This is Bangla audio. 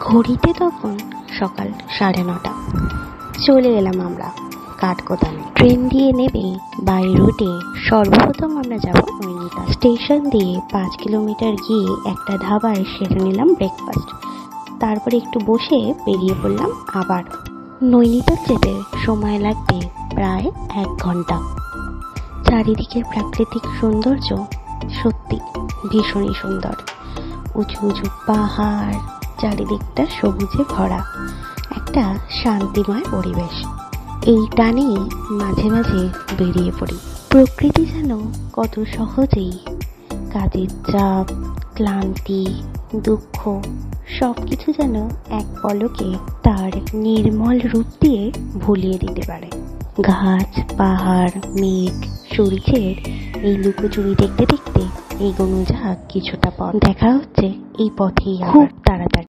ঘড়িতে তখন সকাল 9:30। চলে এলাম আমরা কাঠগোদামে। ট্রেন দিয়ে নেবে বাই রুটে সর্বপ্রথম আমরা যাব নৈনিতাল। স্টেশন দিয়ে 5 কিলোমিটার গিয়ে একটা ধাবায় সেরে নিলাম ব্রেকফাস্ট। তারপরে একটু বসে বেরিয়ে পড়লাম আবার। নৈনিতাল যেতে সময় লাগবে প্রায় 1 ঘন্টা। চারিদিকের প্রাকৃতিক সৌন্দর্য সত্যি ভীষণই সুন্দর। উঁচু উঁচু পাহাড়, চারিদিকটা সবুজে ভরা, একটা শান্তিময় পরিবেশ। এই টানেই মাঝে মাঝে বেরিয়ে পড়ি। প্রকৃতি যেন কত সহজেই কাজের চাপ, ক্লান্তি, দুঃখ সবকিছু যেন এক পলকে তার নির্মল রূপ দিয়ে ভুলিয়ে দিতে পারে। গাছ, পাহাড়, মেঘ, সূর্যের এই লুকোচুরি দেখতে দেখতে এগোনো যাক কিছুটা পথ। দেখা হচ্ছে এই পথেই খুব তাড়াতাড়ি।